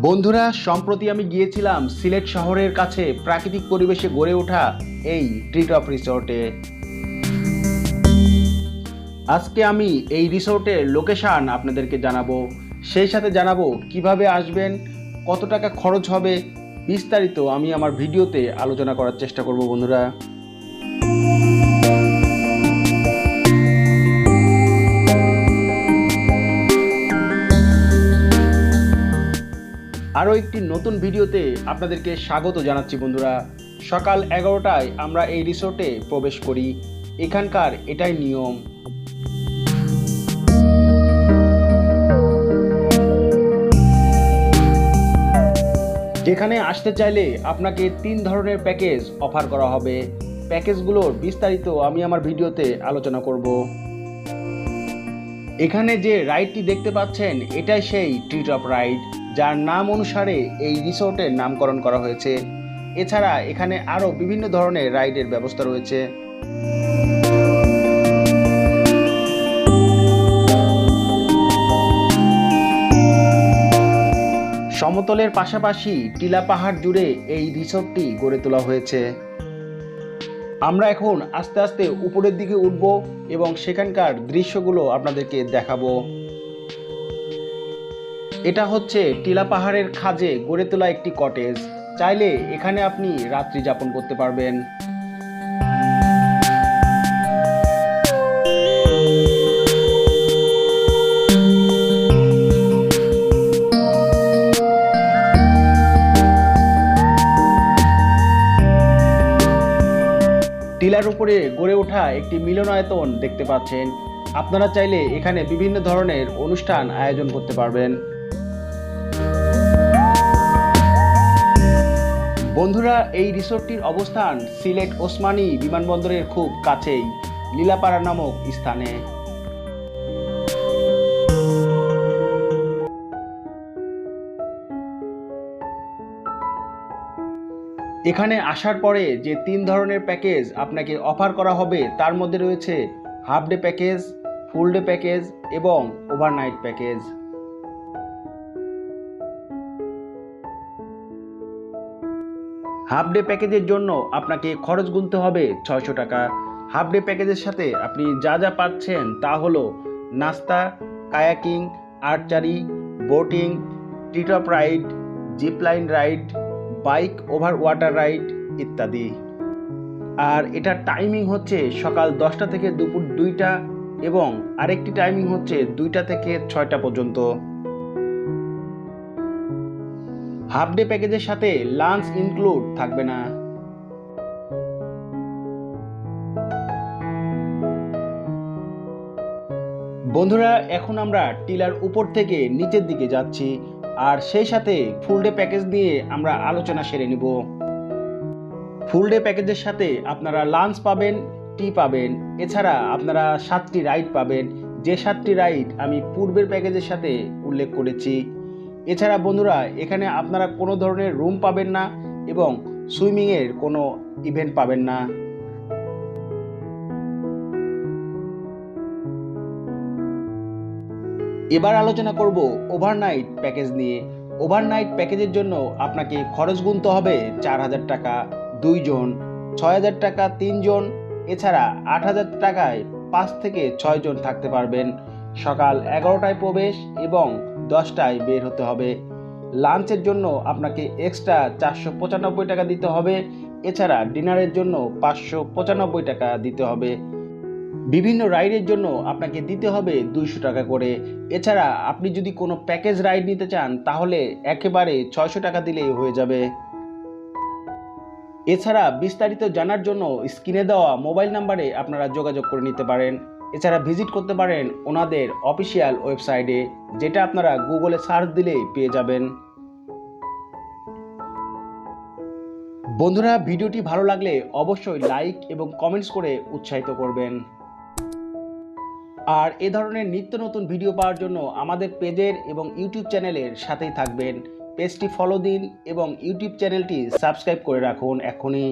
বন্ধুরা, সম্প্রতি আমি গিয়েছিলাম সিলেট শহরের কাছে প্রাকৃতিক পরিবেশে গড়ে ওঠা এই ট্রি টপ রিসোর্টে। আজকে আমি এই রিসোর্টের লোকেশন আপনাদেরকে জানাবো, সেই সাথে জানাবো কিভাবে আসবেন, কত টাকা খরচ হবে, বিস্তারিত আমি আমার ভিডিওতে আলোচনা করার চেষ্টা করব বন্ধুরা। আরও একটি নতুন ভিডিওতে আপনাদেরকে স্বাগত জানাচ্ছি বন্ধুরা। সকাল 11টায় আমরা এই রিসোর্টে প্রবেশ করি, এখানকার এটাই নিয়ম। যেখানে আসতে চাইলে আপনাকে 3 ধরনের প্যাকেজ অফার করা হবে। প্যাকেজগুলোর বিস্তারিত আমি আমার ভিডিওতে আলোচনা করব। এখানে যে রাইডটি দেখতে পাচ্ছেন এটাই সেই ট্রি টপ রাইড, যার নাম অনুসারে এই রিসোর্টের নামকরণ করা হয়েছে। এছাড়া এখানে আরও বিভিন্ন ধরনের রাইডের ব্যবস্থা রয়েছে। সমতলের পাশাপাশি টিলা পাহাড় জুড়ে এই রিসোর্টটি গড়ে তোলা হয়েছে। আমরা এখন আস্তে আস্তে উপরের দিকে উঠব এবং সেখানকার দৃশ্যগুলো আপনাদেরকে দেখাবো। এটা হচ্ছে টিলা পাহাড়ের খাজে গড়ে তোলা একটি কটেজ। চাইলে এখানে আপনি রাত্রি যাপন করতে পারবেন। টিলার উপরে গড়ে ওঠা একটি মিলনায়তন দেখতে পাচ্ছেন। আপনারা চাইলে এখানে বিভিন্ন ধরনের অনুষ্ঠান আয়োজন করতে পারবেন। বন্ধুরা, এই রিসোর্টটির অবস্থান সিলেট ওসমানী বিমানবন্দরের খুব কাছেই লীলাপাড়া নামক স্থানে। এখানে আসার পরে যে 3 ধরনের প্যাকেজ আপনাকে অফার করা হবে তার মধ্যে রয়েছে হাফ ডে প্যাকেজ, ফুল ডে প্যাকেজ এবং ওভারনাইট প্যাকেজ। হাফ ডে প্যাকেজের জন্য আপনাকে খরচ গুনতে হবে 600 টাকা। হাফ ডে প্যাকেজের সাথে আপনি যা যা পাচ্ছেন তা হলো নাস্তা, kayaking, archery, boating, tree top ride, zip line ride, bike over water ride ইত্যাদি। আর এটার টাইমিং হচ্ছে সকাল 10টা থেকে দুপুর 2টা এবং আরেকটি টাইমিং হচ্ছে 2টা থেকে 6টা পর্যন্ত। হাফ ডে প্যাকেজের সাথে লাঞ্চ ইনক্লুড থাকবে না। বন্ধুরা, এখন আমরা টিলার উপর থেকে নিচের দিকে যাচ্ছি, আর সেই সাথে ফুল ডে প্যাকেজ নিয়ে আমরা আলোচনা সেরে নিব। ফুল ডে প্যাকেজের সাথে আপনারা লাঞ্চ পাবেন, টি পাবেন, এছাড়া আপনারা 7টি রাইড পাবেন, যে 7টি রাইড আমি পূর্বের প্যাকেজের সাথে উল্লেখ করেছি। এছাড়া বন্ধুরা, এখানে আপনারা কোনো ধরনের রুম পাবেন না এবং সুইমিংয়ের কোনো ইভেন্ট পাবেন না। এবার আলোচনা করব ওভারনাইট প্যাকেজ নিয়ে। ওভারনাইট প্যাকেজের জন্য আপনাকে খরচ গুনতে হবে 4000 টাকা 2 জন, 6000 টাকা 3 জন, এছাড়া 8000 টাকায় 5 থেকে 6 জন থাকতে পারবেন। সকাল 11টায় প্রবেশ এবং 10টায় বের হতে হবে। লাঞ্চের জন্য আপনাকে এক্সট্রা 495 টাকা দিতে হবে। এছাড়া ডিনারের জন্য 595 টাকা দিতে হবে। বিভিন্ন রাইডের জন্য আপনাকে দিতে হবে 200 টাকা করে। এছাড়া আপনি যদি কোনো প্যাকেজ রাইড নিতে চান তাহলে একেবারে 600 টাকা দিলেই হয়ে যাবে। এছাড়া বিস্তারিত জানার জন্য স্ক্রিনে দেওয়া মোবাইল নাম্বারে আপনারা যোগাযোগ করে নিতে পারেন। এছাড়া ভিজিট করতে পারেন ওনাদের অফিসিয়াল ওয়েবসাইটে, যেটা আপনারা গুগলে সার্চ দিলেই পেয়ে যাবেন। বন্ধুরা, ভিডিওটি ভালো লাগলে অবশ্যই লাইক এবং কমেন্টস করে উৎসাহিত করবেন। আর এ ধরনের নিত্য নতুন ভিডিও পাওয়ার জন্য আমাদের পেজের এবং ইউটিউব চ্যানেলের সাথেই থাকবেন। পেজটি ফলো দিন এবং ইউটিউব চ্যানেলটি সাবস্ক্রাইব করে রাখুন এখনই।